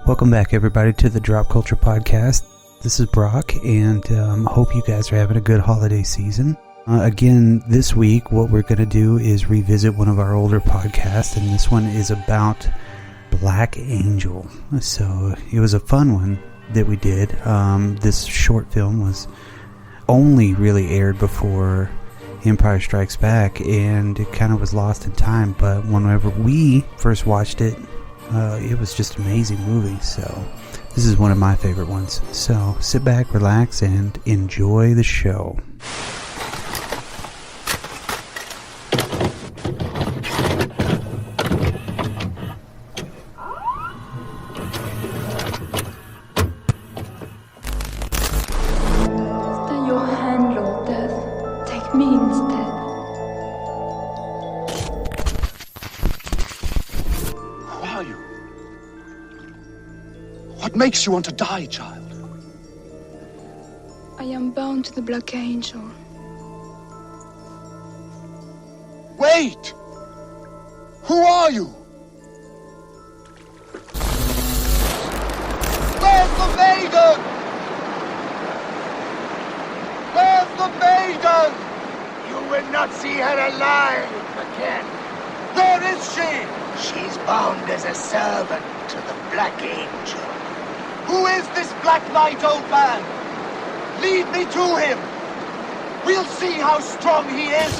Welcome back, everybody, to the Drop Culture Podcast. This is Brock, and hope you guys are having a good holiday season. Again, this week, what we're going to do is revisit one of our older podcasts, and this one is about Black Angel. So it was a fun one that we did. This short film was only really aired before Empire Strikes Back, and it kind of was lost in time, but whenever we first watched it, it was just an amazing movie. So this is one of my favorite ones. So sit back, relax, and enjoy the show. Stay your hand, Lord Death. Take me instead. Who are you? What makes you want to die, child? I am bound to the Black Angel. Wait! Who are you? Where's the maiden? Where's the maiden? You will not see her alive again. Where is she? She's bound as a servant to the Black Angel. Who is this Black Knight, old man? Lead me to him. We'll see how strong he is.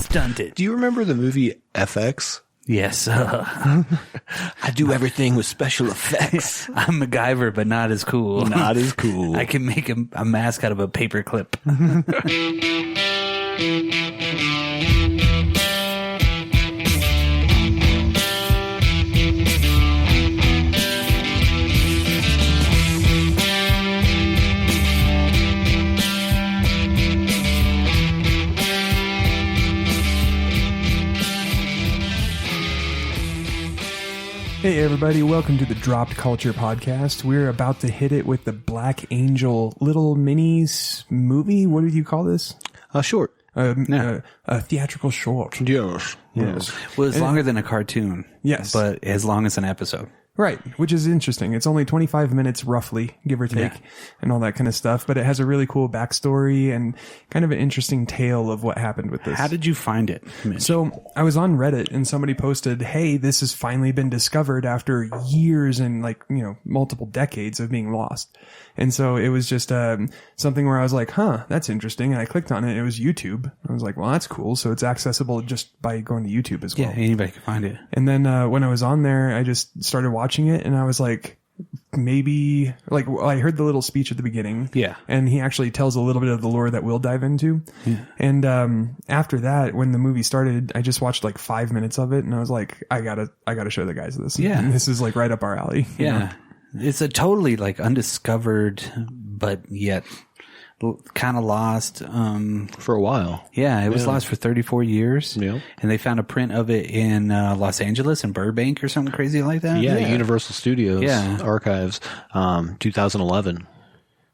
Stunted. Do you remember the movie FX? Yes. I do everything with special effects. I'm MacGyver, but not as cool. Not as cool. I can make a mask out of a paper clip. Hey everybody, welcome to the Dropped Culture Podcast. We're about to hit it with the Black Angel little minis movie. What did you call this? Short. A theatrical short. Yes. Yes. Well, it's longer than a cartoon. Yes. But as long as an episode. Right, which is interesting. It's only 25 minutes roughly, give or take, and all that kind of stuff. But it has a really cool backstory and kind of an interesting tale of what happened with this. How did you find it, Mitch? So I was on Reddit and somebody posted, hey, this has finally been discovered after years and multiple decades of being lost. And so it was just something where I was like, huh, that's interesting. And I clicked on it. It was YouTube. I was like, well, that's cool. So it's accessible just by going to YouTube as well. Yeah, anybody can find it. And then when I was on there, I just started watching it and I was like, maybe I heard the little speech at the beginning. Yeah. And he actually tells a little bit of the lore that we'll dive into. Yeah. And after that, when the movie started, I just watched like 5 minutes of it and I was like, I gotta show the guys this. Yeah. And this is like right up our alley. Yeah. It's a totally like undiscovered, but yet kind of lost. For a while. Yeah, it was lost for 34 years. Yeah. And they found a print of it in Los Angeles in Burbank or something crazy like that. Yeah, Universal Studios Yeah. Archives, 2011.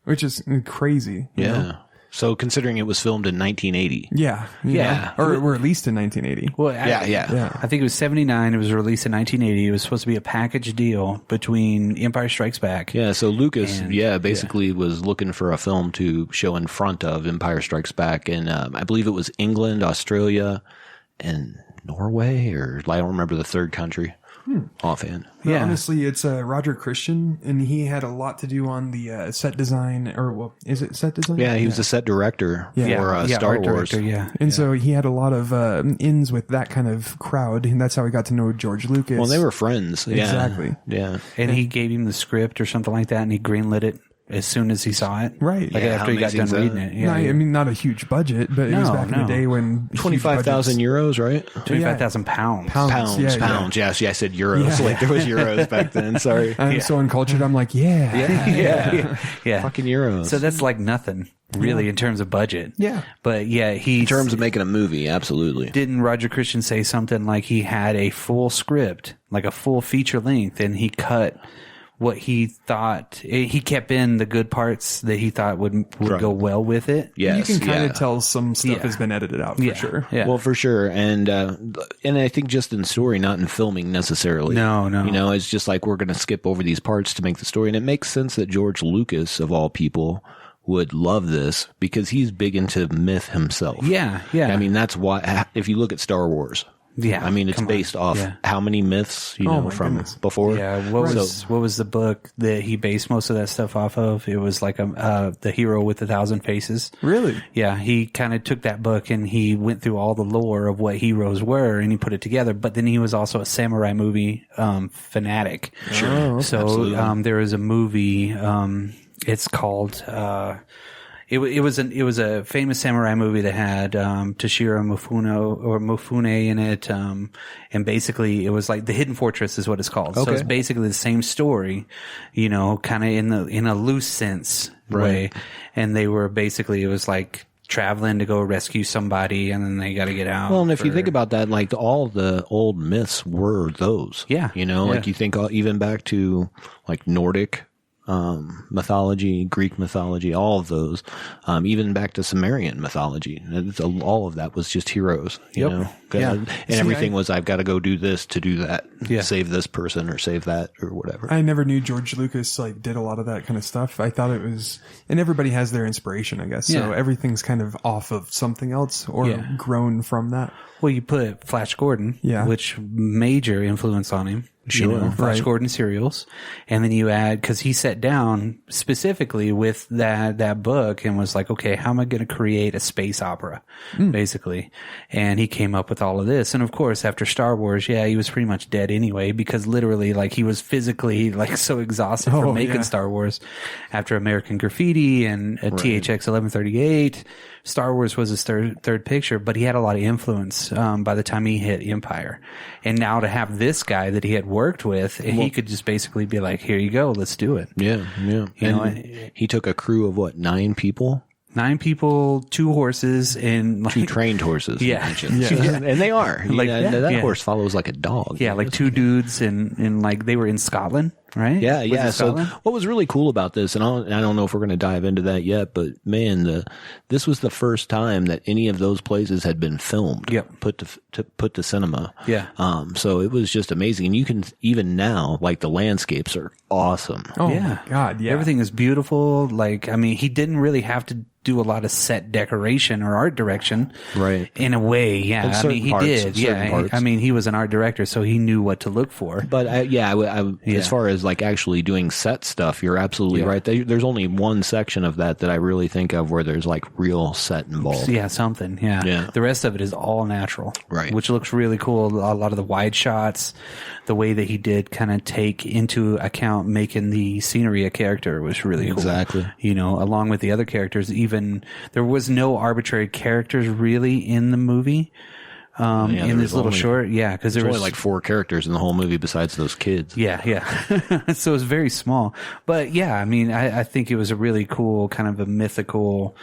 Which is crazy. you know? Yeah. So considering it was filmed in 1980. Yeah. Yeah. Or released in 1980. Well, Yeah. I think it was 79. It was released in 1980. It was supposed to be a package deal between Empire Strikes Back. Yeah, so Lucas, And- basically was looking for a film to show in front of Empire Strikes Back. And I believe it was England, Australia, and Norway, or I don't remember the third country offhand. Yeah. Honestly, it's Roger Christian, and he had a lot to do on the set design, is it set design? Yeah, he was the set director for Star art Wars. director, yeah. And so he had a lot of ins with that kind of crowd, and that's how he got to know George Lucas. Well, they were friends. Yeah. Exactly. Yeah. And he gave him the script or something like that, and he greenlit it as soon as he saw it. Right. Like Yeah, after how he got done amazing is reading that? it. Yeah. No, I mean, not a huge budget, but it was No, back in the no. day when 25,000 euros, right? 25,000 pounds. Pounds. Pounds. Yeah, I said euros. Yeah. Like there was euros back then. Sorry. I'm so uncultured. I'm like, yeah. Yeah. Fucking euros. So that's like nothing, really, in terms of budget. Yeah. But yeah, in terms of making a movie, absolutely. didn't Roger Christian say something like he had a full script, like a full feature length, and he cut what he thought. He kept in the good parts that he thought would go well with it. Yes, you can kind of tell some stuff has been edited out for sure. Yeah. Well, for sure. And I think just in story, not in filming necessarily. No. You know, it's just like we're going to skip over these parts to make the story. And it makes sense that George Lucas, of all people, would love this because he's big into myth himself. Yeah. I mean, that's why, if you look at Star Wars, I mean, it's based off how many myths, you know, from before. Yeah. What was the book that he based most of that stuff off of? It was like The Hero with 1,000 Faces. Really? Yeah. He kind of took that book and he went through all the lore of what heroes were and he put it together. But then he was also a samurai movie fanatic. Sure. So there was a movie. It's called. It was a famous samurai movie that had Toshiro Mifune in it, and basically it was like The Hidden Fortress is what it's called. So it's basically the same story, you know, kind of in a loose sense way. And they were basically, it was like traveling to go rescue somebody, and then they got to get out. Well, and if you think about that, like all the old myths were those. Yeah, you know, like you think even back to like Nordic mythology, Greek mythology, all of those, even back to Sumerian mythology. All of that was just heroes, you know? And everything was, I've got to go do this to do that, save this person or save that or whatever. I never knew George Lucas like did a lot of that kind of stuff. I thought it was, and everybody has their inspiration, I guess. So everything's kind of off of something else or grown from that. Well, you put Flash Gordon, which major influence on him. Sure. You know, Flash Gordon serials. And then you add, cause he sat down specifically with that book and was like, okay, how am I going to create a space opera? Basically. And he came up with all of this. And of course, after Star Wars, he was pretty much dead anyway, because literally like he was physically like so exhausted from making Star Wars after American Graffiti and THX 1138. Star Wars was his third picture, but he had a lot of influence by the time he hit Empire. And now to have this guy that he had worked with, he could just basically be like, here you go, let's do it. Yeah. You know, he took a crew of what, 9 people? 9 people, 2 horses, and like 2 trained horses. And they are. Like, that horse follows like a dog. Yeah, like 2 dudes, and like they were in Scotland, right? Yeah. So Scotland? what was really cool about this, and I don't know if we're going to dive into that yet, but man, this was the first time that any of those places had been filmed. Yep. Put to cinema. Yeah. So it was just amazing, and you can even now, like the landscapes are awesome. Oh my God, yeah. Everything is beautiful. Like, I mean, he didn't really have to do a lot of set decoration or art direction, right? In a way, I mean, he did. Parts. I mean, he was an art director, so he knew what to look for. But as far as like actually doing set stuff, you're absolutely right. There's only one section of that I really think of where there's like real set involved. Yeah, something. Yeah. The rest of it is all natural, right? Which looks really cool. A lot of the wide shots, the way that he did kind of take into account making the scenery a character was really cool. Exactly. You know, along with the other characters, even there was no arbitrary characters really in the movie. In this little short, because there was only like 4 characters in the whole movie besides those kids. So it was very small, but I mean, I think it was a really cool kind of a mythical.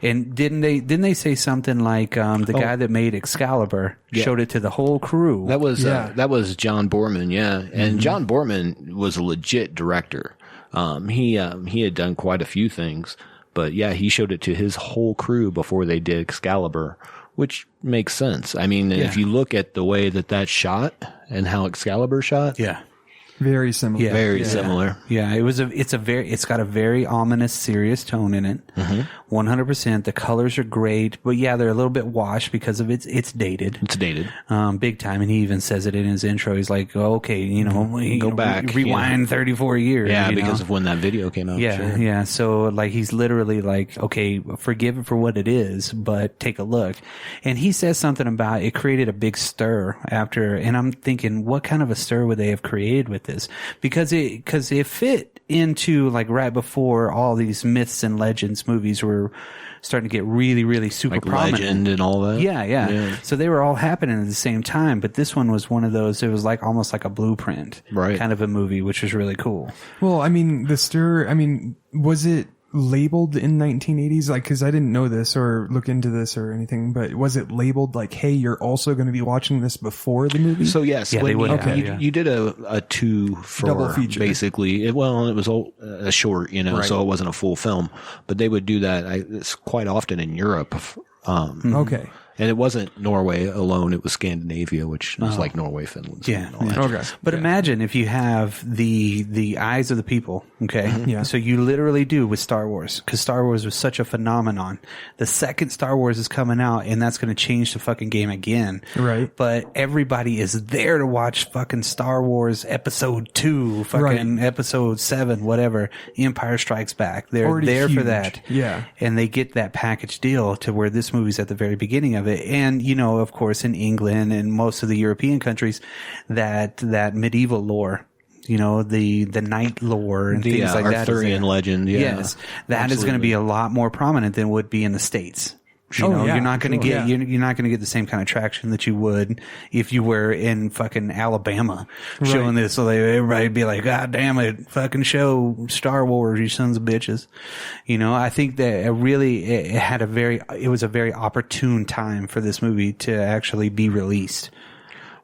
And didn't they say something like the guy that made Excalibur showed it to the whole crew? That was John Boorman, and John Boorman was a legit director. He had done quite a few things, but he showed it to his whole crew before they did Excalibur. Which makes sense. I mean, if you look at the way that shot and how Excalibur shot, very similar. Very similar. Yeah, it's got a very ominous, serious tone in it. 100%. The colors are great, but they're a little bit washed because of it's dated. It's dated. Big time. And he even says it in his intro. He's like, okay, go back, rewind 34 years. Yeah, because of when that video came out. Yeah. So like, he's literally like, okay, forgive it for what it is, but take a look. And he says something about it created a big stir after, and I'm thinking, what kind of a stir would they have created with this? Because it fit into like right before all these myths and legends movies were starting to get really, really super like prominent. Legend and all that. Yeah. So they were all happening at the same time, but this one was one of those. It was like almost like a blueprint, right? Kind of a movie, which was really cool. Well, I mean, the stir. I mean, was it labeled in 1980s? Like, because I didn't know this or look into this or anything, but was it labeled like, hey, you're also going to be watching this before the movie? So yes, Yeah, when they would have, you, yeah. you did a 2 for Double feature. basically. It was a short, Right. so it wasn't a full film. But they would do that it's quite often in Europe. Okay. And it wasn't Norway alone; it was Scandinavia, which is like Norway, Finland. Yeah, and all that. Okay. But imagine if you have the eyes of the people, okay? Yeah. So you literally do with Star Wars, because Star Wars was such a phenomenon. The second Star Wars is coming out, and that's going to change the fucking game again. Right. But everybody is there to watch fucking Star Wars Episode 2, fucking Right. Episode 7, whatever, Empire Strikes Back. They're Already there for huge. that. Yeah. And they get that package deal to where this movie's at the very beginning of it. And, of course, in England and most of the European countries, that medieval lore, the knight lore and things like that. Arthurian legend. Yeah. Yes. That is going to be a lot more prominent than would be in the States. Yeah, You're not going to sure. get you're not going to get the same kind of traction that you would if you were in fucking Alabama showing this. So everybody'd be like, "God damn it, fucking show Star Wars, you sons of bitches." I think that it was a very opportune time for this movie to actually be released,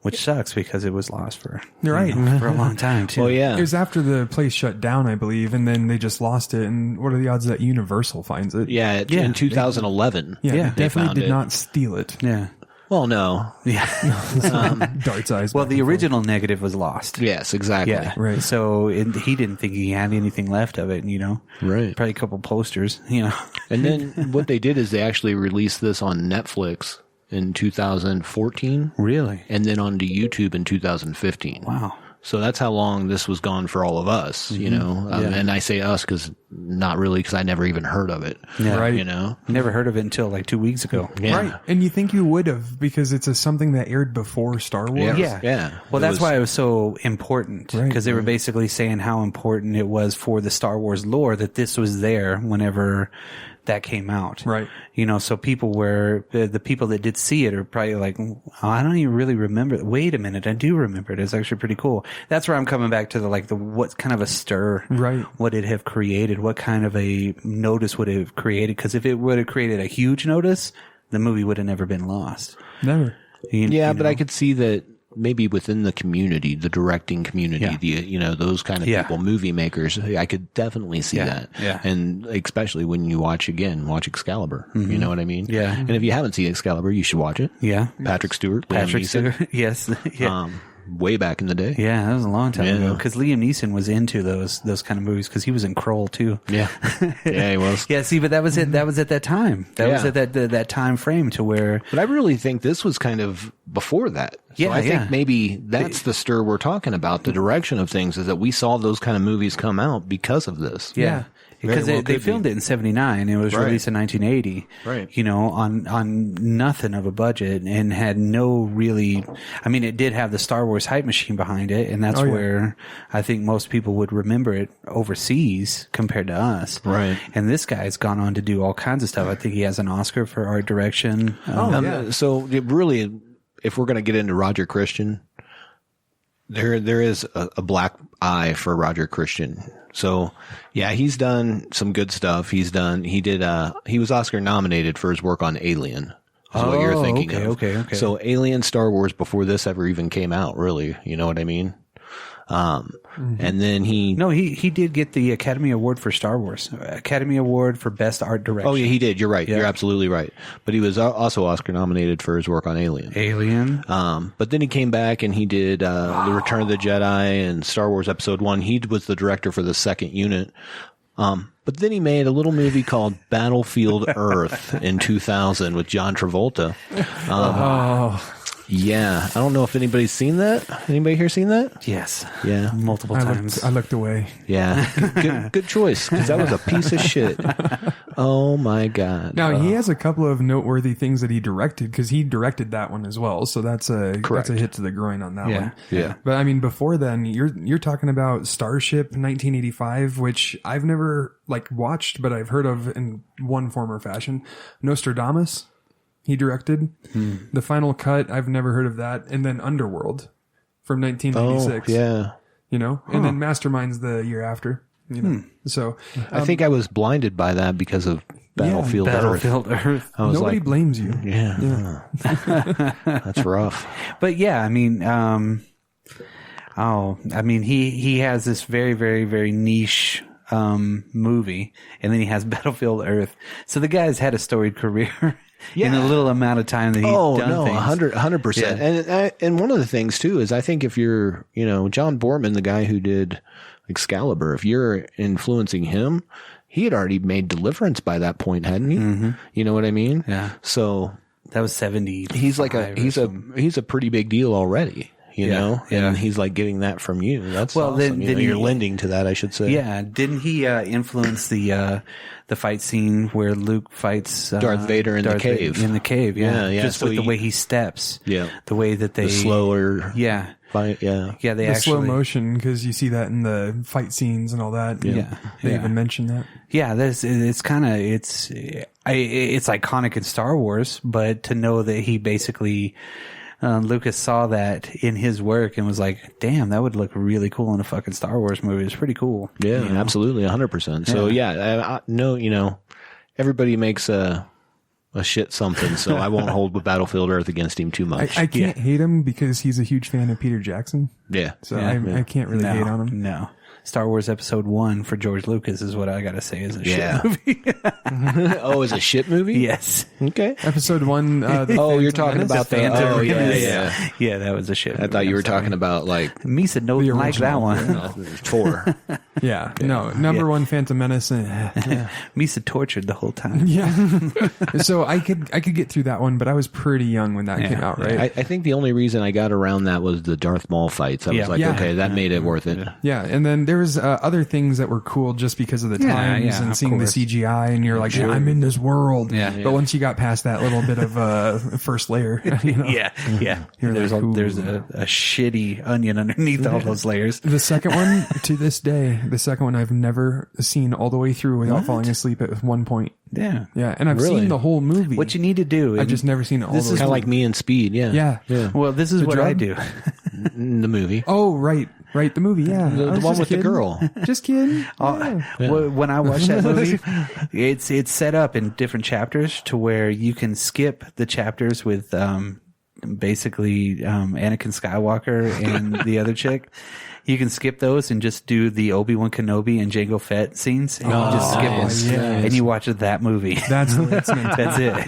which sucks because it was lost for You're right. for a long time too. Well, yeah. It was after the place shut down, I believe, and then they just lost it. And what are the odds that Universal finds it? Yeah, in 2011. Yeah, Yeah, they they definitely found did it. not steal it. Yeah. Well, no. Yeah. Dart's eyes. Well, back the and forth. original negative was lost. Yes, exactly. Yeah. Right. So he didn't think he had anything left of it, Right. Probably a couple posters, And then what they did is they actually released this on Netflix in 2014, Really? and then onto YouTube in 2015. Wow. So that's how long this was gone for all of us, And I say us because not really, because I never even heard of it. Yeah. Right. Never heard of it until like 2 weeks ago. Yeah. Right. And you think you would have because it's something that aired before Star Wars. Yeah. Yeah. Well, It that's was- why it was so important, because Right. they were basically saying how important it was for the Star Wars lore that this was there whenever that came out. Right. So people the people that did see it are probably like, oh, I don't even really remember. Wait a minute. I do remember it. It's actually pretty cool. That's where I'm coming back to what kind of a stir Right. would it have created? What kind of a notice would it have created? Because if it would have created a huge notice, the movie would have never been lost. Never. But I could see that maybe within the community, the directing community, those kind of people, movie makers, I could definitely see that. Yeah. And especially when you watch Excalibur. You know what I mean? Yeah. And if you haven't seen Excalibur, you should watch it. Yeah. Patrick Stewart, Patrick Liam Neeson, Stewart. Yes. Yeah. way back in the day. Yeah, that was a long time Yeah. ago. Because Liam Neeson was into those kind of movies because he was in Kroll too. Yeah. Yeah, he was. Yeah, see, but that was it. That was at that time. That was Yeah. at that time frame to where. But I really think this was kind of before that. So Yeah, I yeah. think maybe that's the stir we're talking about. The direction of things is that we saw those kind of movies come out because of this. Yeah. Because Very well they could filmed be. it in '79. It was Right. released in 1980. Right. On nothing of a budget and had no really. I mean, it did have the Star Wars hype machine behind it, and that's Oh, yeah. where I think most people would remember it overseas compared to us. Right. And this guy's gone on to do all kinds of stuff. I think he has an Oscar for art direction. So it really, if we're going to get into Roger Christian, there is a black eye for Roger Christian. So yeah, he's done some good stuff. He was Oscar nominated for his work on Alien. Is what you're thinking of. Okay. So Alien, Star Wars, before this ever even came out, really, you know what I mean? And then he did get the Academy Award for Star Wars, Academy Award for Best Art Direction. oh yeah, he did. You're right. Yeah. You're absolutely right. But he was also Oscar nominated for his work on Alien. But then he came back and he did The Return of the Jedi and Star Wars Episode 1. He was the director for the second unit. But then he made a little movie called Battlefield Earth in 2000 with John Travolta. Yeah. I don't know if anybody's seen that. Anybody here seen that? Yes, Yeah. multiple times. I looked away. Yeah. Good choice, because that was a piece of shit. Oh my God. Now he has a couple of noteworthy things that he directed because he directed that one as well. So that's a hit to the groin on that Yeah. one. Yeah. But I mean, before then, you're talking about Starship 1985, which I've never watched, but I've heard of in one form or fashion. Nostradamus, he directed. The Final Cut, I've never heard of that. And then Underworld from 1996. Oh, yeah. And then Mastermind's the year after. You know? So I think I was blinded by that because of Battlefield Earth. I was nobody like, blames you. yeah. That's rough. But yeah, I mean, he has this very, very, very niche movie, and then he has Battlefield Earth. So the guy's had a storied career in a little amount of time that he's done things. 100%. Yeah. And one of the things too is I think if you're, John Borman, the guy who did Excalibur, if you're influencing him, he had already made Deliverance by that point, hadn't he? Mm-hmm. You know what I mean? Yeah. So that was 70. He's like he's a pretty big deal already. You know, and he's like getting that from you. That's awesome. Then you're lending to that, I should say. Yeah, didn't he influence the fight scene where Luke fights Darth Vader in the cave? In the cave, yeah. Just so with the way he steps, the way that they the slower, fight, They the actually slow motion, because you see that in the fight scenes and all that. They even mention that. Yeah, it's iconic in Star Wars, but to know that he basically. Lucas saw that in his work and was like, damn, that would look really cool in a fucking Star Wars movie. It's pretty cool. Yeah, absolutely. 100%. So I know, everybody makes a shit something, so I won't hold Battlefield Earth against him too much. I can't hate him because he's a huge fan of Peter Jackson. Yeah. So I can't really hate on him. No. Star Wars Episode 1 for George Lucas is what I gotta say is a shit movie. Oh, is a shit movie? Yes. Okay. Episode 1. You're talking about the Phantom. Oh, yeah. Yeah, that was a shit movie. I thought you were talking about like Misa don't like that one. 4. Yeah. No, number 1, Phantom Menace. Misa tortured the whole time. Yeah. So I could get through that one, but I was pretty young when that came out, right? I think the only reason I got around that was the Darth Maul fights. I was like, okay, that made it worth it. Yeah, and then there was other things that were cool just because of the times and seeing the CGI, and you're like, I'm in this world. But once you got past that little bit of first layer, there's a shitty onion underneath all those layers. The second one, to this day, I've never seen all the way through without falling asleep at one point. Yeah. Yeah. And I've seen the whole movie. What you need to do. I've just never seen it all the way through. This is kind of like me and Speed. Yeah. Well, this is what I do. The movie. Oh, right. The movie. Yeah. The one with the girl. Just kidding. When I watched that movie, it's set up in different chapters to where you can skip the chapters with, basically, Anakin Skywalker and the other chick. You can skip those and just do the Obi-Wan Kenobi and Jango Fett scenes, and you just skip them, and you watch that movie. That's it.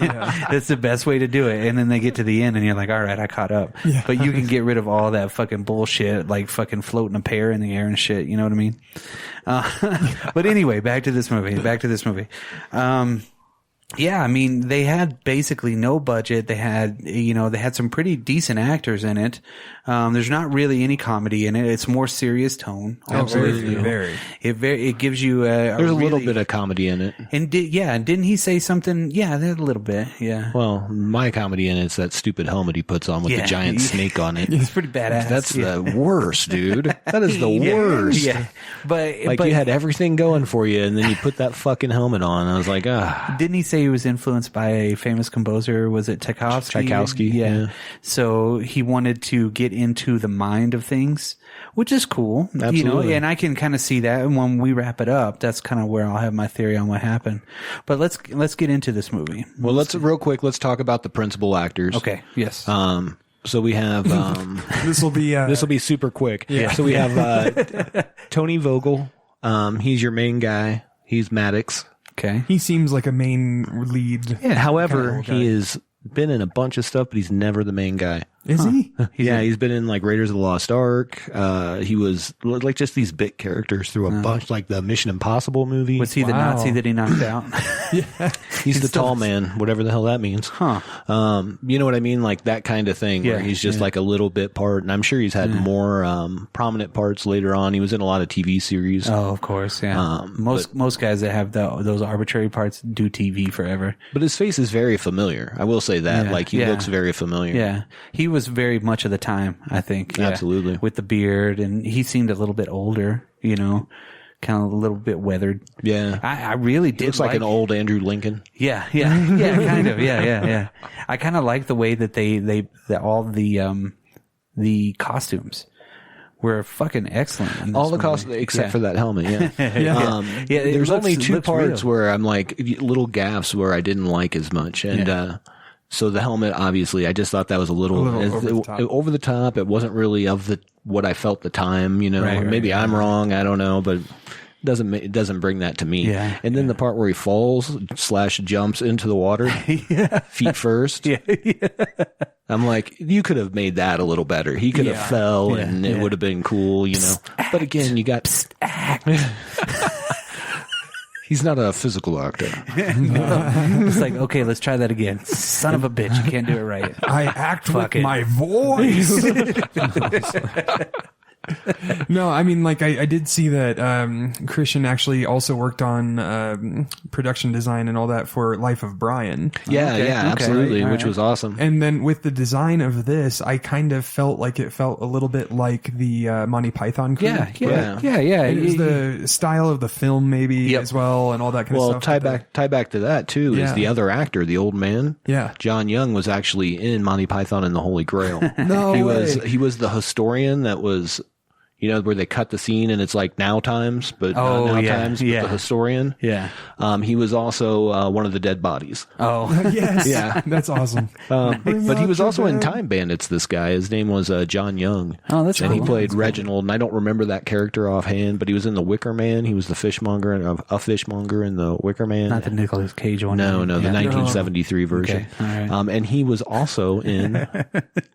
That's the best way to do it. And then they get to the end, and you're like, all right, I caught up. Yeah. But you can get rid of all that fucking bullshit, like fucking floating a pear in the air and shit. You know what I mean? But anyway, back to this movie. Yeah, I mean, they had basically no budget. They had some pretty decent actors in it. There's not really any comedy in it. It's more serious tone. Very. It gives you there's a little bit of comedy in it. And didn't he say something? Yeah, there's a little bit. Yeah. Well, my comedy in it's that stupid helmet he puts on with the giant snake on it. It's pretty badass. That's the worst, dude. That is the worst. Yeah. But you had everything going for you, and then you put that fucking helmet on. I was like, Didn't he say he was influenced by a famous composer? Was it Tchaikovsky? Yeah. So he wanted to get into the mind of things, which is cool. Absolutely. And I can kind of see that. And when we wrap it up, that's kind of where I'll have my theory on what happened. But let's get into this movie. Well, let's talk about the principal actors. Okay. Yes. So we have this will be super quick. Yeah. So we have Tony Vogel. He's your main guy. He's Maddox. Okay. He seems like a main lead. Yeah. However, he has been in a bunch of stuff, but he's never the main guy. Is he? He's been in like Raiders of the Lost Ark. He was like just these bit characters through a bunch, like the Mission Impossible movie. Was he the Nazi that he knocked out? He's the tall man, whatever the hell that means. Huh. You know what I mean? Like that kind of thing where he's just like a little bit part. And I'm sure he's had more prominent parts later on. He was in a lot of TV series. Oh, of course. Yeah. Most guys that have those arbitrary parts do TV forever. But his face is very familiar. I will say that. Like he looks very familiar. Yeah. He was very much of the time, I think. Yeah. Absolutely. With the beard, and he seemed a little bit older, kind of a little bit weathered. Yeah. I really did. Looks like an old Andrew Lincoln. Yeah, kind of. Yeah. I kind of like the way that they all the costumes were fucking excellent. In this All the movie. costs except for that helmet. Yeah. Yeah, it there's only two looks parts real. where I'm like little gaps where I didn't like as much, and so the helmet, obviously, I just thought that was a little over the top. It wasn't really of what I felt the time. Maybe I'm wrong. I don't know, but it doesn't bring that to me. Yeah. And then the part where he falls / jumps into the water, feet first. Yeah. I'm like, you could have made that a little better. He could have fell and it would have been cool, But again, you got he's not a physical actor. It's like, okay, let's try that again. Son of a bitch, you can't do it right. I act Fuck with it. my voice. No, I mean, like, I did see that Christian actually also worked on production design and all that for Life of Brian. Absolutely, which was awesome. And then with the design of this, I kind of felt like it felt a little bit like the Monty Python crew. Yeah. It was the style of the film maybe as well and all that kind of stuff. Tie back to that too is the other actor, the old man. Yeah. John Young was actually in Monty Python and the Holy Grail. No way. He was the historian that was where they cut the scene and it's like now times, but not now times, but the historian. Yeah. He was also one of the dead bodies. Oh, Yes. Yeah. That's awesome. But he was also in Time Bandits, this guy. His name was John Young. Oh, that's And he cool. played Reginald, and I don't remember that character offhand, but he was in The Wicker Man. He was the fishmonger, a fishmonger in The Wicker Man. not the Nicolas Cage one. No, the 1973 version. Okay. All right. And he was also in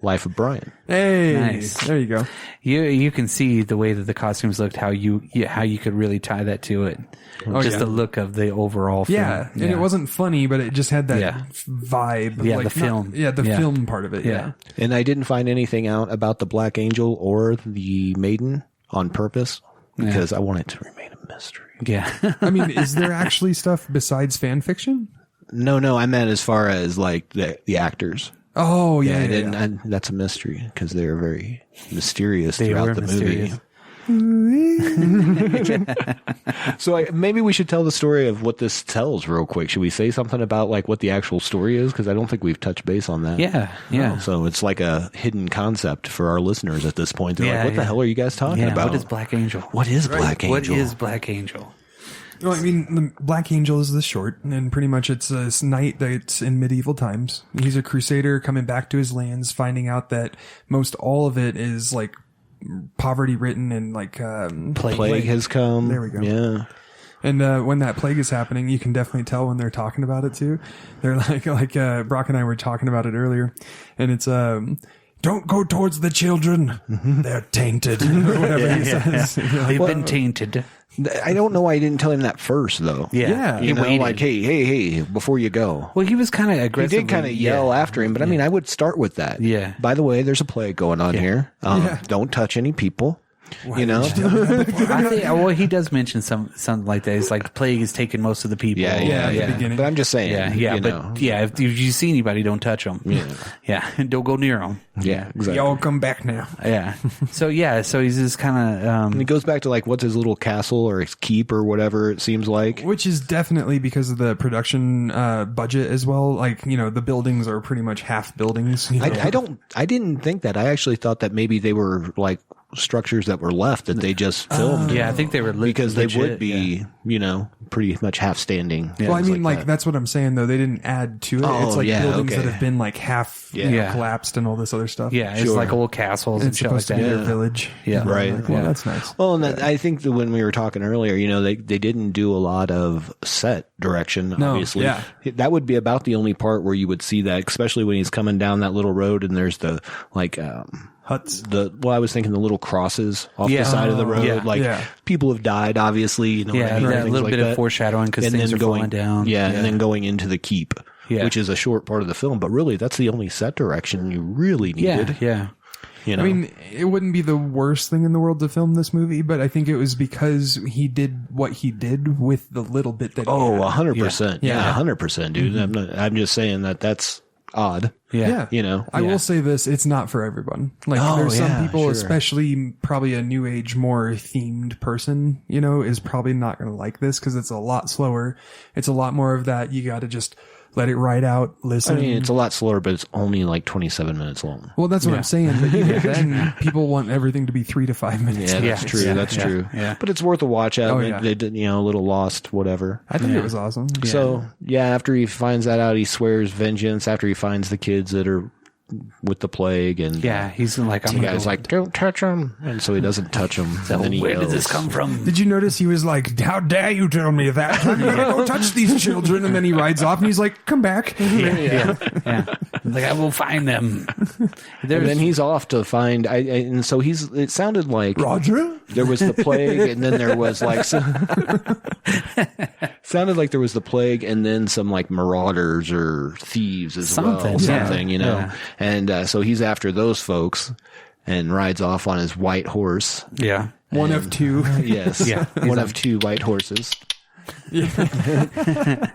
Life of Brian. Hey, Nice. There you go. You can see the way that the costumes looked, how you could really tie that to it. The look of the overall film. Yeah, and it wasn't funny, but it just had that Yeah. vibe. Yeah, the film. Film part of it. Yeah. And I didn't find anything out about the Black Angel or the Maiden on purpose because I want it to remain a mystery. Yeah. I mean, is there actually stuff besides fan fiction? No, I meant as far as like the actors. Oh, yeah. That's a mystery because they're very mysterious They throughout were the mysterious. movie. So maybe we should tell the story of what this tells real quick. Should we say something about like what the actual story is? Because I don't think we've touched base on that. Yeah. So it's like a hidden concept for our listeners at this point. They're like, what the hell are you guys talking about? What is Black Angel? What is Black Angel? What is Black Angel? Well, I mean, the Black Angel is the short, and pretty much it's a knight that's in medieval times. He's a crusader coming back to his lands, finding out that most all of it is like poverty-ridden and like Plague has come. There we go. Yeah. And when that plague is happening, you can definitely tell when they're talking about it too. They're like Brock and I were talking about it earlier, and it's don't go towards the children; they're tainted. Or whatever he says. They've been tainted. I don't know why I didn't tell him that first, though. Yeah. You know, waited. like, hey, before you go. Well, he was kind of He aggressive. did kind of yell after him, but I mean, I would start with that. Yeah. By the way, there's a plague going on here. Don't touch any people. You know? I think, well, he does mention something like that. It's like the plague is taking most of the people. at the beginning. But I'm just saying. Yeah, you but know. if you see anybody, don't touch them. Yeah, don't go near them. Yeah, exactly. Y'all come back now. Yeah. So he's just kind And of. it goes back to like what's his little castle or his keep or whatever it seems like. Which is definitely because of the production budget as well. Like, you know, the buildings are pretty much half buildings. You know? I didn't think that. I actually thought that maybe they were like structures that were left that they just filmed. Yeah, I think they were because they legit, would be, you know, pretty much half standing. Well, I mean, like that. that's what I'm saying, though. They didn't add to it. Oh, it's like yeah, buildings okay. that have been like half collapsed and all this other stuff. Yeah, it's Sure. like old castles and It's shit like supposed to be that. their village. Yeah. Right. Like, well, that's nice. Well, and I think that when we were talking earlier, you know, they didn't do a lot of set direction, obviously. yeah. That would be about the only part where you would see that, especially when he's coming down that little road and there's the, like, Huts. I was thinking the little crosses off the side of the road. yeah. Like, Yeah. people have died, obviously, you know what I mean? that Things little like bit of that. foreshadowing because And things then are falling down. Yeah, and then going into the keep, Yeah. which is a short part of the film. But really, that's the only set direction you really needed. Yeah. You know? I mean, it wouldn't be the worst thing in the world to film this movie, but I think it was because he did what he did with the little bit that he Oh, had. 100%. Yeah. 100%, dude. I'm just saying that's odd. Yeah. You know? I will say this, it's not for everyone. Like, Oh, there's yeah, some people, sure. especially probably a new age, more themed person, you know, is probably not going to like this because it's a lot slower. It's a lot more of that. You got to just let it ride out, listen. I mean, it's a lot slower, but it's only like 27 minutes long. Well, that's what I'm saying. But even then, people want everything to be 3 to 5 minutes. Yeah, that's true. Yeah, That's yeah, true. yeah. But it's worth a watch out. Oh, yeah. They did, a little lost, whatever. I think it was awesome. So, after he finds that out, he swears vengeance after he finds the kids that are with the plague. And Yeah, he's like, the guy's like, don't touch him. And so he doesn't touch him. so and then he where did yells. this come from? Did you notice he was like, how dare you tell me that? Don't touch these children. And then he rides off and he's like, come back. Yeah. Like, I will find them. And then he's off to find, and so it sounded like Roger? there was the plague, and then there was like, sounded like there was the plague, and then some like marauders or thieves as Something, well. Something, yeah. And so he's after those folks and rides off on his white horse. Yeah. One of two. Yes. Yeah. One of two white horses.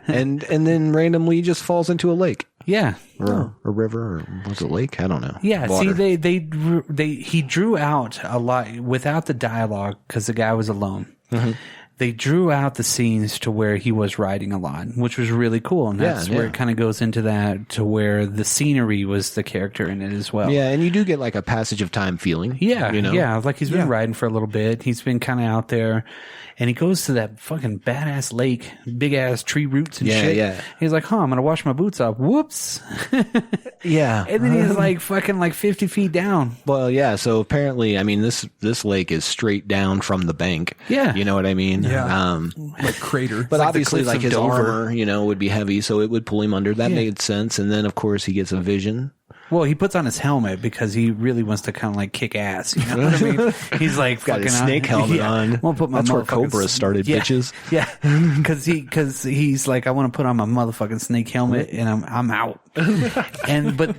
and then randomly just falls into a lake. Yeah. Or a river, or was it a lake? I don't know. Yeah, Water. see, he drew out a lot without the dialogue because the guy was alone. Mm-hmm. They drew out the scenes to where he was riding a lot, which was really cool, and that's where it kind of goes into that to where the scenery was the character in it as well. Yeah, and you do get like a passage of time feeling. Yeah, you know? yeah, like he's been riding for a little bit. He's been kind of out there, and he goes to that fucking badass lake, big ass tree roots and shit. Yeah. He's like, I'm gonna wash my boots off. Whoops. Yeah. And then he's like fucking like 50 feet down. Well, yeah. So apparently, I mean, this lake is straight down from the bank. Yeah. You know what I mean? Yeah. Like crater. But like the obviously, cliffs like of his Dover. armor, would be heavy, so it would pull him under. That made sense. And then, of course, he gets a vision. Well, he puts on his helmet because he really wants to kind of like kick ass. You know what I mean? He's like Got fucking his snake helmet on. I won't put my That's where motherfucking Cobra started, bitches. Yeah, because he's like, I want to put on my motherfucking snake helmet and I'm out. And but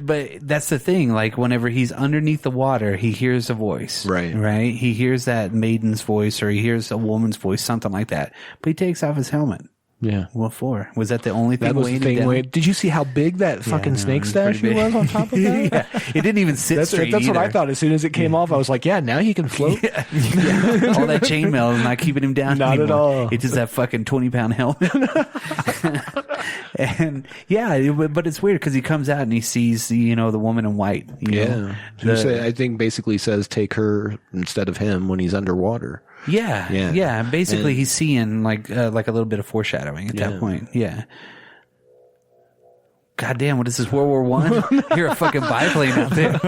that's the thing. Like whenever he's underneath the water, he hears a voice. Right. He hears that maiden's voice or he hears a woman's voice, something like that. But he takes off his helmet. Yeah. What for? Was that the only thing? That was the thing. Did you see how big that fucking snake statue was on top of that? Yeah. It didn't even sit straight. That's what I either. thought. As soon as it came off, I was like, yeah, now he can float. Yeah. All that chainmail is not keeping him down Not anymore. at all. It's just that fucking 20-pound helmet. And but it's weird because he comes out and he sees the woman in white. You know? I think basically says take her instead of him when he's underwater. Yeah. Basically, he's seeing like a little bit of foreshadowing at that point. Yeah. God damn, what is this, World War I? You're a fucking biplane out there.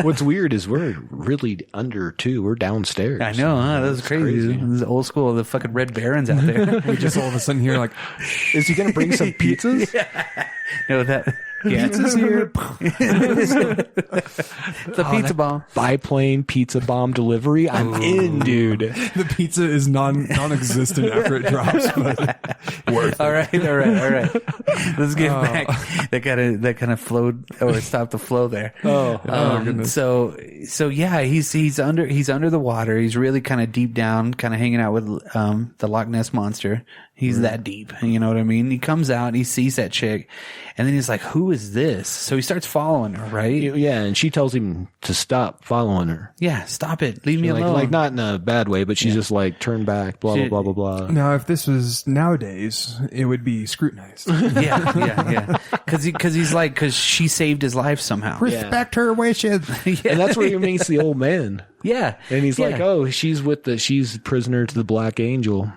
What's weird is we're really under too. We're downstairs. I know, huh? That was crazy. This is old school. The fucking Red Barons out there. We just all of a sudden hear like, Is he going to bring some pizzas? No, that. Yeah. pizza's here. The pizza bomb. Biplane pizza bomb delivery. I'm in, dude. The pizza is non-existent after it drops, but worth it. All right. Let's get back. That kind of flowed or stopped the flow there. Goodness. So yeah, he's under the water. He's really kind of deep down, kind of hanging out with the Loch Ness monster. He's that deep. You know what I mean? He comes out, he sees that chick, and then he's like, "Who is this?" So he starts following her, right? Yeah, and she tells him to stop following her. Yeah, stop it. Leave me alone. Like not in a bad way, but she's just like, turn back, blah, blah, blah, blah, blah. Now, if this was nowadays, it would be scrutinized. Yeah. Because she saved his life somehow. Respect her wishes. And that's where he meets the old man. Yeah. And he's like, oh, she's prisoner to the Black Angel.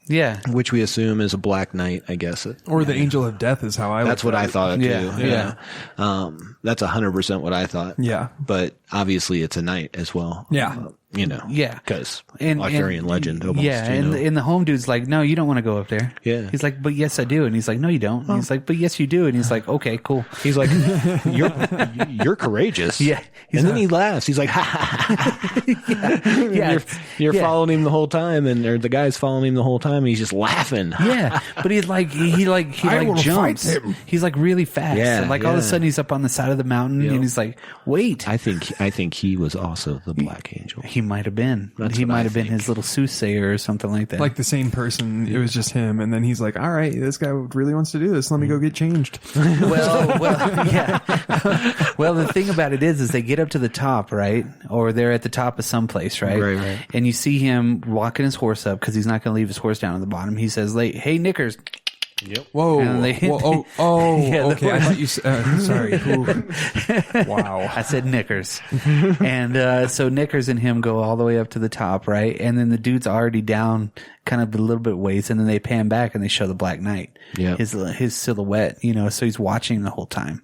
Yeah. Which we assume is a Black Knight, I guess. Or the Angel of Death is how I That's looked what at I it. thought too. Yeah. That's 100% what I thought. Yeah. But obviously it's a knight as well. Yeah. Yeah. Because And Arthurian legend almost. And the home dude's like, no, you don't want to go up there. Yeah. He's like, but yes, I do. And he's like, no, you don't. And he's like, but yes, you do. And he's like, okay, cool. He's like, you're courageous. Yeah. And then he laughs. He's like, ha ha. Yeah. You're following him the whole time, or the guy's following him the whole time, and he's just laughing. Yeah, but he jumps. He's like really fast. Yeah, And like all of a sudden he's up on the side of the mountain and he's like, wait. I think he was also the Black Angel. He might have been. That's He what might I have been think. his little soothsayer or something like that. Like the same person. It was just him. And then he's like, all right, this guy really wants to do this. Let me go get changed. well, yeah. Well, the thing about it is they get up to the top, right? Or they're at the top of some place, right? Right. And you see him walking his horse up because he's not going to leave his horse down at the bottom. He says, hey, Knickers. Yep. Whoa. And they- Whoa. Yeah, Okay. I thought you said, sorry. Ooh. Wow. I said Knickers. And so Knickers and him go all the way up to the top, right? And then the dude's already down kind of a little bit ways, and then they pan back and they show the Black Knight. Yeah. His silhouette, so he's watching the whole time.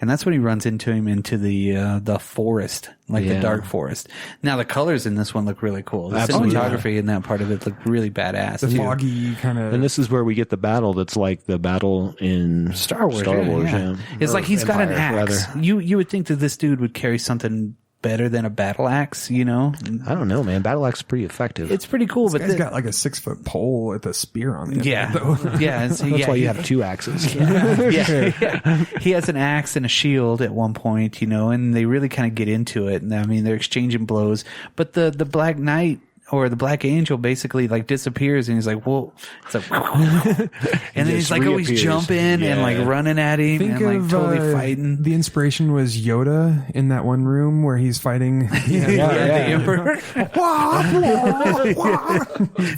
And that's when he runs into him into the forest, like the dark forest. Now the colors in this one look really cool. The Absolutely. cinematography in that part of it looked really badass. The too. foggy kind of. And this is where we get the battle that's like the battle in Star Wars. yeah. It's Or like he's got an Empire, axe. rather. You would think that this dude would carry something better than a battle axe, I don't know, man. Battle axe is pretty effective. It's pretty cool, This but guy's got like a 6-foot pole with a spear on it. yeah, yeah. That's why you have two axes. yeah. He has an axe and a shield at one point, and they really kind of get into it. And I mean, they're exchanging blows, but the Black Knight or the Black Angel basically like disappears, and he's like, "Whoa!" It's like, and then he's like always reappears. jumping and like running at him Think and like of totally fighting. the inspiration was Yoda in that one room where he's fighting The Emperor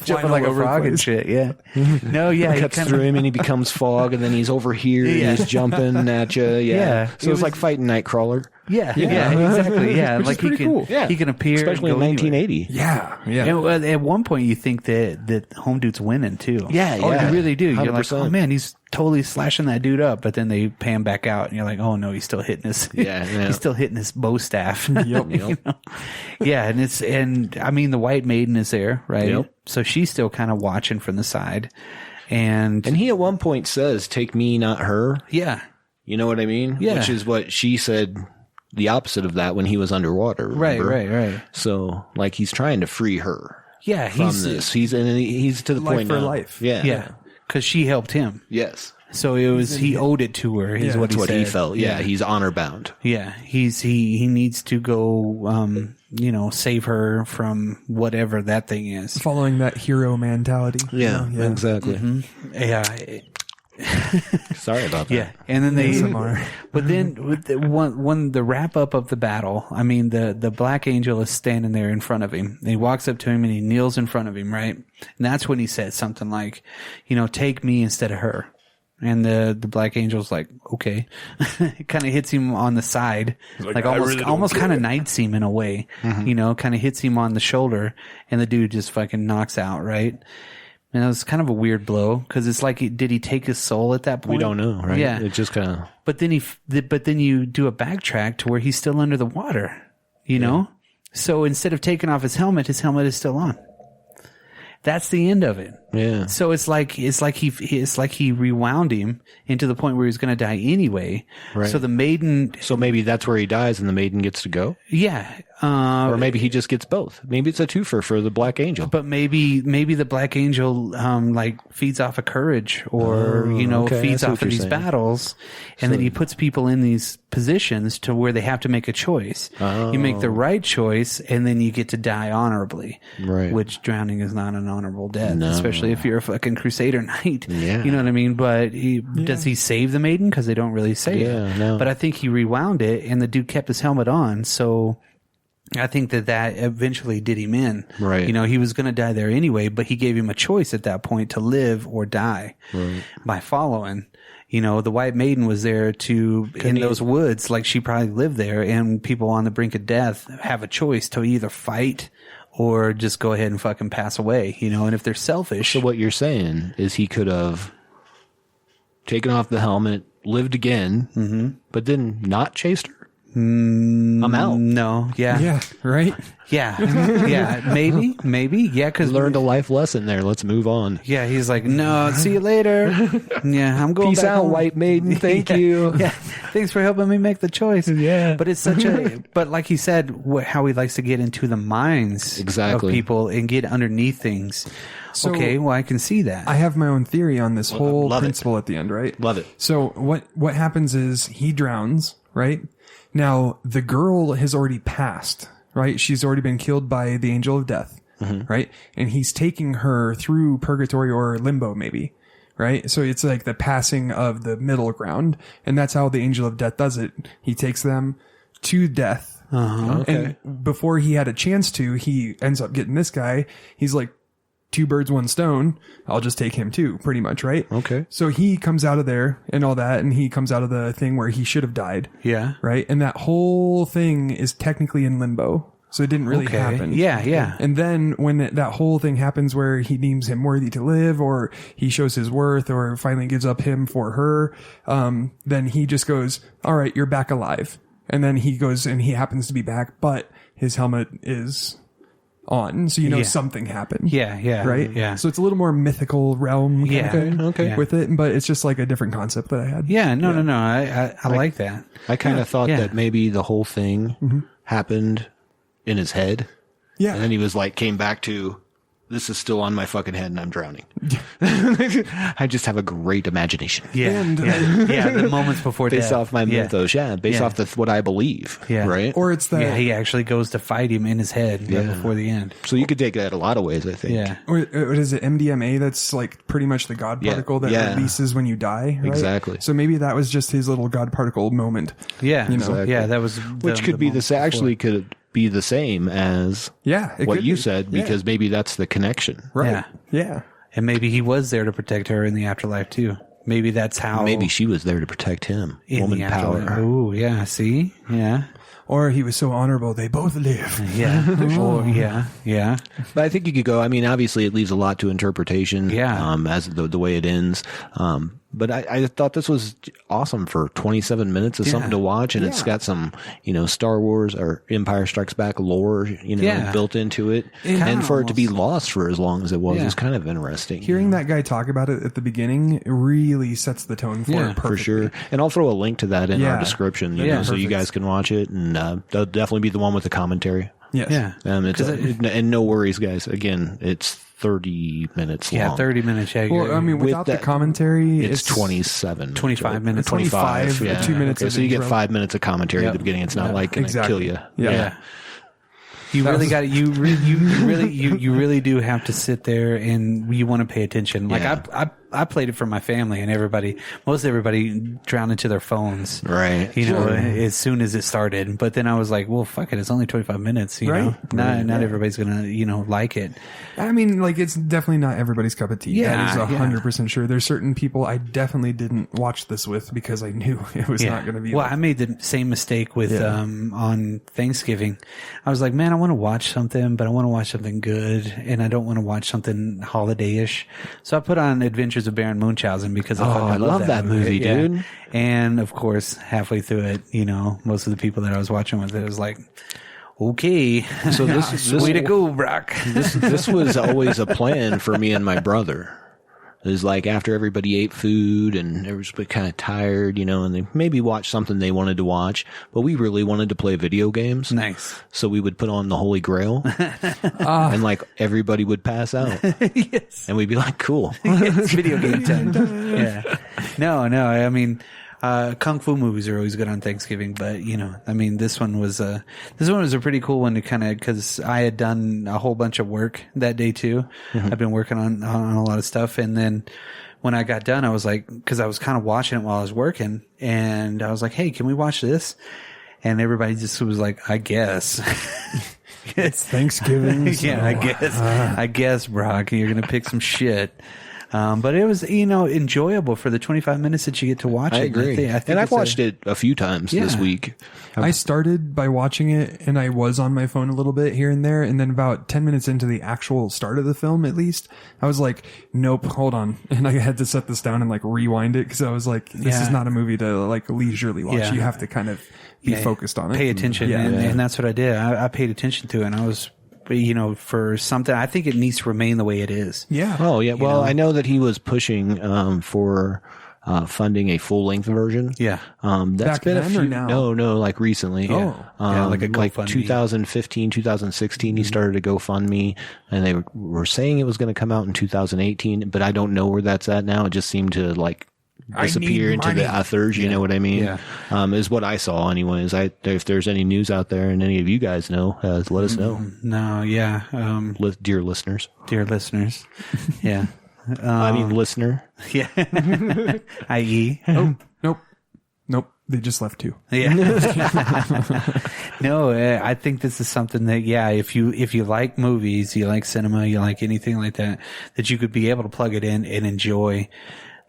jumping like a frog and shit. Yeah, no, yeah, he Cuts kinda- through him and he becomes fog, and then he's over here Yeah. and he's jumping at you. Yeah. Yeah. So it's like fighting Nightcrawler. Yeah, exactly. Yeah, Which is like he pretty can, cool. Yeah. he can appear, Especially and in go anywhere. 1980. Yeah. And at one point, you think that Home Dude's winning too. Yeah, Oh, yeah. you really do. You're like, 100%. oh man, he's totally slashing that dude up. But then they pan back out, and you're like, oh no, he's still hitting his. Yeah. he's still hitting his bow staff. Yep. Yeah, and I mean, the White Maiden is there, right? Yep. So she's still kind of watching from the side, and And he at one point says, "Take me, not her." yeah, You know what I mean? Yeah. Which is what she said. The opposite of that when he was underwater. right. Remember? So like he's trying to free her Yeah, from he's this. He's to the Life point for now. life. Yeah. yeah, because she helped him. Yes. So it was he owed it to her. Is Yeah, what That's he what said. he felt. Yeah. He's honor bound. Yeah, he needs to go, save her from whatever that thing is. Following that hero mentality. Yeah. you know? Exactly. Yeah, Sorry about that. yeah. And then they, ASMR. but then with when the wrap up of the battle, I mean, the Black Angel is standing there in front of him. And he walks up to him and he kneels in front of him, right? And that's when he says something like, take me instead of her. And the Black Angel's like, okay. It kind of hits him on the side, like almost kind of knights him in a way, kind of hits him on the shoulder, and the dude just fucking knocks out, right? And it was kind of a weird blow because it's like, did he take his soul at that point? We don't know, right? Yeah. It just kind of. But then you do a backtrack to where he's still under the water, know? So instead of taking off his helmet is still on. That's the end of it. Yeah. So it's like he rewound him into the point where he's going to die anyway. Right. So the maiden, So maybe that's where he dies and the maiden gets to go? yeah. Or maybe he just gets both. Maybe it's a twofer for the Black Angel. But maybe the Black Angel feeds off of courage or okay. feeds I see off what of you're these saying. battles, and then he puts people in these positions to where they have to make a choice. You make the right choice, and then you get to die honorably. Right. Which drowning is not an honorable death, especially if you're a fucking Crusader knight. Yeah. You know what I mean? But does he save the maiden? Because they don't really say Yeah, it. no. But I think he rewound it, and the dude kept his helmet on, so. I think that eventually did him in. Right. He was going to die there anyway, but he gave him a choice at that point to live or die by following. The White Maiden was there in those woods, like she probably lived there, and people on the brink of death have a choice to either fight or just go ahead and fucking pass away, and if they're selfish. So what you're saying is he could have taken off the helmet, lived again, but then not chased her? I'm out. No. Yeah. Yeah. Right. Yeah. Yeah. Maybe. Yeah. Cause Learned a life lesson there. Let's move on. yeah. He's like, no, see you later. Yeah. I'm going Peace back out, home. White Maiden. Thank Yeah. you. Yeah. Thanks for helping me make the choice. Yeah. But it's but like he said, how he likes to get into the minds Exactly. of people and get underneath things. So- Okay. Well, I can see that. I have my own theory on this whole love it. principle at the end, right? Love it. So what happens is he drowns, right? Now the girl has already passed, right? She's already been killed by the angel of death, right? And he's taking her through purgatory or limbo, maybe, right? So it's like the passing of the middle ground, and that's how the angel of death does it. He takes them to death, Okay. and before he had a chance to, he ends up getting this guy. He's like two birds, one stone. I'll just take him too, pretty much, right? Okay. So he comes out of there and all that, and he comes out of the thing where he should have died. Yeah. Right? And that whole thing is technically in limbo. So it didn't really happen. Yeah, yeah. And then when that whole thing happens where he deems him worthy to live, or he shows his worth, or finally gives up him for her, then he just goes, all right, you're back alive. And then he goes and he happens to be back, but his helmet is on. So something happened. Yeah, yeah. Right? Yeah. So it's a little more mythical realm kind of thing okay. with it, but it's just like a different concept that I had. Yeah, no. I like that. I kind of thought Yeah. that maybe the whole thing happened in his head. Yeah. And then he was like, came back to, this is still on my fucking head and I'm drowning. I just have a great imagination. Yeah, And- yeah. The moments before Based death. off my mythos, based off what I believe, right? Or it's that. Yeah, he actually goes to fight him in his head right Yeah. before the end. So you could take that a lot of ways, I think. Yeah. Or what is it, MDMA? That's like pretty much the God Yeah, particle that yeah. releases when you die. Right? Exactly. So maybe that was just his little God particle moment. Yeah. You know? Exactly. Yeah, that was Which could be moment actually before. could be the same as Yeah. It what could you be. said, Yeah. because maybe that's the connection. Right. Yeah. Yeah. And maybe he was there to protect her in the afterlife too. Maybe that's how. Maybe she was there to protect him. in Woman the afterlife. power. Oh, yeah. See? Yeah. Or he was so honorable, they both live. Yeah. Or, yeah. Yeah. But I think you could go. I mean, obviously, it leaves a lot to interpretation. Yeah. As the way it ends. But I thought this was awesome for 27 minutes of something to watch, and it's got some, Star Wars or Empire Strikes Back lore, Yeah. built into it, and for it to be lost for as long as it was kind of interesting. Hearing that guy talk about it at the beginning really sets the tone for Yeah, it perfectly. for sure. And I'll throw a link to that in our Yeah. description, Yeah. so you Perfect. guys can watch it, and that'll definitely be the one with the commentary. Yes. Yeah. And no worries, guys. Again, it's 30 minutes long. Yeah. 30 minutes. Yeah. Well, I mean, With without the that- commentary, It's 27. 25 minutes. 25, yeah. 2 minutes Okay, of so you get intro. 5 minutes of commentary at the beginning. It's not like going to Exactly. kill you. Yeah. You That really was- got to you really do have to sit there and you want to pay attention. Like Yeah. I played it for my family, and most everybody drowned into their phones. Right. As soon as it started. But then I was like, well, fuck it. It's only 25 minutes. You know, not everybody's going to, like it. I mean, like, it's definitely not everybody's cup of tea. Yeah, That is yeah. 100% sure. There's certain people I definitely didn't watch this with because I knew it was not going to be. Well, like- I made the same mistake with on Thanksgiving. I was like, man, I want to watch something, but I want to watch something good, and I don't want to watch something holiday-ish. So I put on Adventures of Baron Munchausen because I love that movie, dude. And of course, halfway through it, most of the people that I was watching with it was like, okay, So this way to go, Brock. this was always a plan for me and my brother. It was like after everybody ate food and everybody kind of tired, and they maybe watched something they wanted to watch, but we really wanted to play video games. Nice. So we would put on the Holy Grail and like everybody would pass out. Yes. And we'd be like, cool. It's video game time. Yeah. No, I mean, kung fu movies are always good on Thanksgiving, but this one was a pretty cool one to kind of, cause I had done a whole bunch of work that day too. Mm-hmm. I've been working on a lot of stuff. And then when I got done, I was like, cause I was kind of watching it while I was working, and I was like, hey, can we watch this? And everybody just was like, I guess. it's Thanksgiving. Yeah, I guess, Brock, you're going to pick some shit. But it was, enjoyable for the 25 minutes that you get to watch it. I agree. I think and I've it's watched it a few times this Yeah. week. I started by watching it, and I was on my phone a little bit here and there, and then about 10 minutes into the actual start of the film, at least, I was like, nope, hold on. And I had to set this down and like rewind it, because I was like, this is not a movie to like leisurely watch. Yeah. You have to kind of be focused on it. Pay attention. Yeah. And that's what I did. I paid attention to it, and I was, for something, I think it needs to remain the way it is. Yeah. Oh, yeah. Well, I know that he was pushing for funding a full-length version. Yeah. That's Back been a then or few. now? No, like recently. Oh. Yeah, like a GoFundMe. 2015, 2016, he started a GoFundMe, and they were saying it was going to come out in 2018, but I don't know where that's at now. It just seemed to like disappear into the ethers. You know what I mean? Yeah. Is what I saw anyways. If there's any news out there and any of you guys know, let us know. No, yeah. Dear listeners. Dear listeners. Yeah. I mean, listener. Yeah. I.e. Nope. They just left 2. Yeah. No, I think this is something that, yeah, if you like movies, you like cinema, you like anything like that, that you could be able to plug it in and enjoy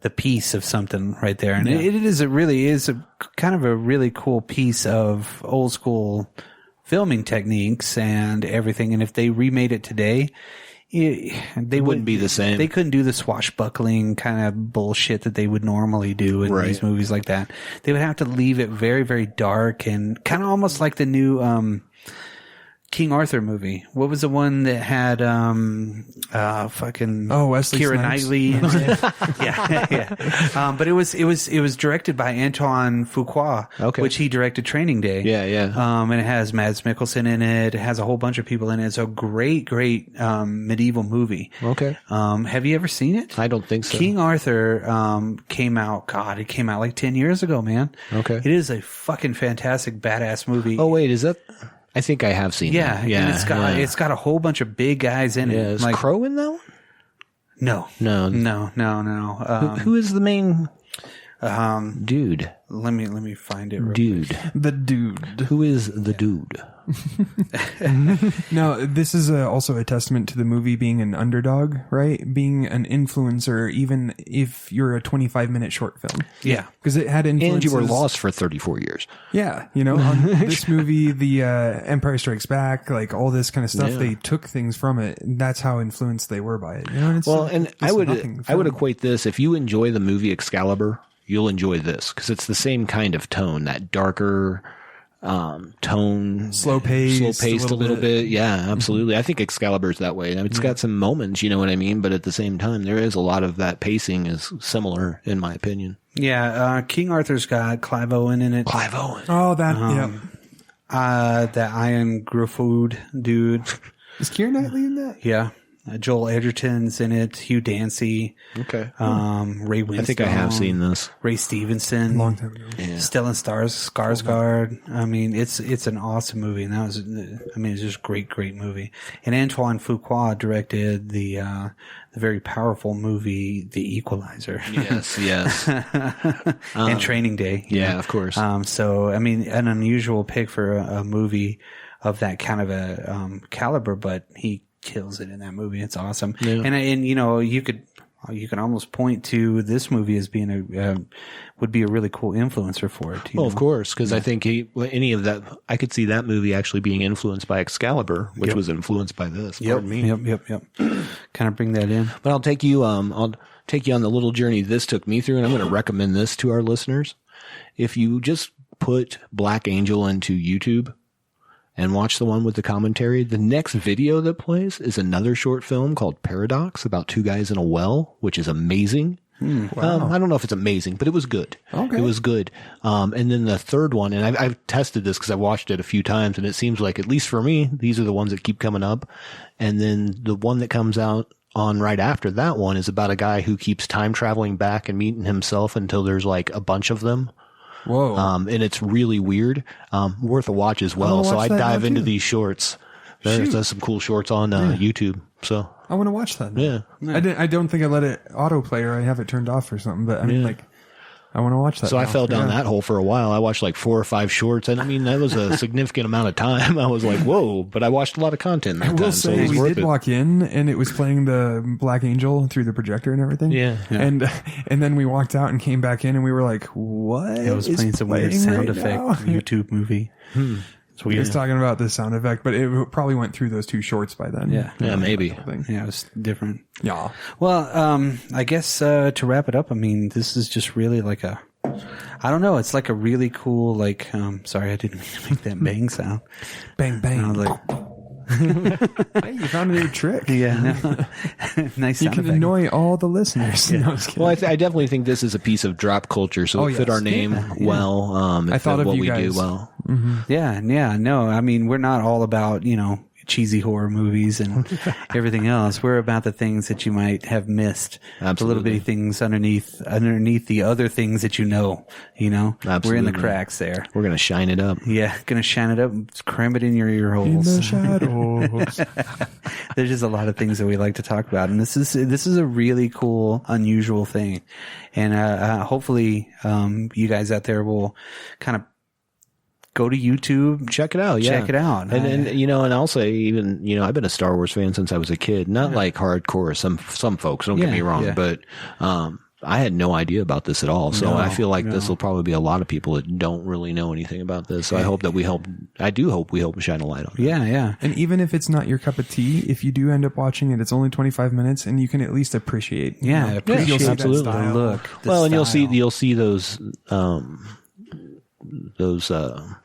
the piece of something right there. And it really is a kind of a really cool piece of old school filming techniques and everything. And if they remade it today, they wouldn't be the same. They couldn't do the swashbuckling kind of bullshit that they would normally do in these movies like that. They would have to leave it very, very dark and kind of almost like the new King Arthur movie. What was the one that had fucking Wesley Keira Snipes. Knightley? Yeah. But it was directed by Antoine Fuqua, which he directed Training Day. Yeah. And it has Mads Mikkelsen in it. It has a whole bunch of people in it. It's a great medieval movie. Okay. Have you ever seen it? I don't think so. King Arthur came out like 10 years ago, man. Okay. It is a fucking fantastic badass movie. Oh wait, is that? I think I have seen Yeah, that. and it's got a whole bunch of big guys in it. Is Crow in that one? No. Who is the main dude? Let me find it. Dude. The dude. Who is the dude? No, this is also a testament to the movie being an underdog, right? Being an influencer, even if you're a 25-minute short film. Yeah. Because it had influences. And you were lost for 34 years. Yeah. On this movie, the Empire Strikes Back, like all this kind of stuff, they took things from it. And that's how influenced they were by it. And it's I would equate this, if you enjoy the movie Excalibur, you'll enjoy this because it's the same kind of tone, that darker tone, slow paced a little bit. Yeah, absolutely. I think Excalibur's that way. I mean, it's got some moments, you know what I mean? But at the same time, there is a lot of that pacing is similar, in my opinion. Yeah, King Arthur's got Clive Owen in it. Clive Owen. Oh, that, that Ian Gruffudd dude. Is Keira Knightley in that? Yeah. Joel Edgerton's in it. Hugh Dancy. Okay. Ray Winstone. I think I have seen this. Ray Stevenson. Long time ago. Yeah. Stellan Skarsgård. I mean, it's an awesome movie, and it's just great movie. And Antoine Fuqua directed the very powerful movie, The Equalizer. Yes. And Training Day. Yeah, of course. So I mean, an unusual pick for a movie of that kind of a caliber, but he kills it in that movie. It's awesome. Yeah. And you can almost point to this movie as being would be a really cool influencer for it. Of course, because I think any of that, I could see that movie actually being influenced by Excalibur, which was influenced by this. Yep. Kind of bring that in. But I'll take you on the little journey this took me through, and I'm going to recommend this to our listeners. If you just put Black Angel into YouTube and watch the one with the commentary, the next video that plays is another short film called Paradox about 2 guys in a well, which is amazing. Wow. I don't know if it's amazing, but it was good. Okay. It was good. And then the third one, and I've tested this because I watched it a few times, and it seems like, at least for me, these are the ones that keep coming up. And then the one that comes out on right after that one is about a guy who keeps time traveling back and meeting himself until there's like a bunch of them. Whoa. And it's really weird. Worth a watch as well. So I dive into these shorts. There's some cool shorts on YouTube. So I want to watch that now. Yeah. I don't think I let it autoplay, or I have it turned off or something, but I mean, I want to watch that. So I fell down that hole for a while. I watched like 4 or 5 shorts, and I mean, that was a significant amount of time. I was like, whoa, but I watched a lot of content that I will time, say, so we did walk in, and it was playing the Black Angel through the projector and everything. Yeah. And then we walked out and came back in, and we were like, what? It was playing some weird sound effect YouTube movie. It's weird. He was talking about the sound effect, but it probably went through those 2 shorts by then. Yeah, maybe. Yeah, it was different. Yeah. Well, I guess to wrap it up, I mean, this is just really like I don't know. It's like a really cool, like, sorry, I didn't mean to make that bang sound. Bang, bang. I was like, hey, you found a new trick. Yeah. Nice You sound can effect. annoy all the listeners. Yeah. No, I was kidding. Well, I definitely think this is a piece of drop culture, so it fit our name well. I thought of what you we guys. do well. Yeah. No, I mean, we're not all about, cheesy horror movies and everything else. We're about the things that you might have missed. Absolutely. The little bitty things underneath the other things that you know. Absolutely. We're in the cracks there. We're going to shine it up. Yeah, gonna shine it up, cram it in your ear holes. In the shadows. There's just a lot of things that we like to talk about, and this is a really cool, unusual thing, and hopefully, you guys out there will kind of go to YouTube, Check it out. Yeah. check it out, And and I'll say even, I've been a Star Wars fan since I was a kid. Not like hardcore as some folks, don't get me wrong, yeah. but I had no idea about this at all. So I feel like this will probably be a lot of people that don't really know anything about this. So I hope that I do hope we help shine a light on it. yeah. And even if it's not your cup of tea, if you do end up watching it, it's only 25 minings, and you can at least appreciate. Yeah, appreciate you'll see that absolutely. style. the look. The Well, and style. you'll see those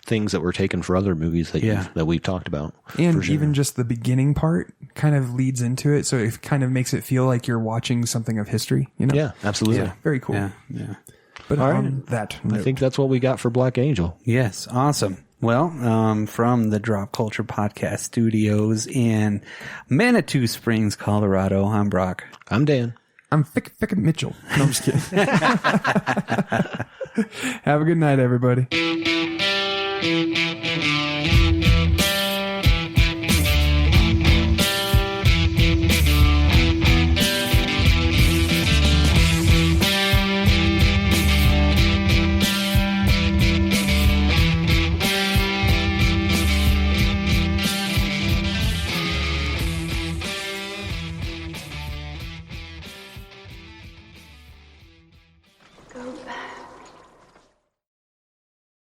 things that were taken for other movies that we've talked about. And for sure. even just the beginning part kind of leads into it, so it kind of makes it feel like you're watching something of history. Yeah, absolutely. Very cool. Yeah. But All on right. that I note, think that's what we got for Black Angel. Yes, awesome. Well, from the Drop Culture Podcast Studios in Manitou Springs, Colorado, I'm Brock. I'm Dan. I'm Fick Mitchell. No, I'm just kidding. Have a good night, everybody.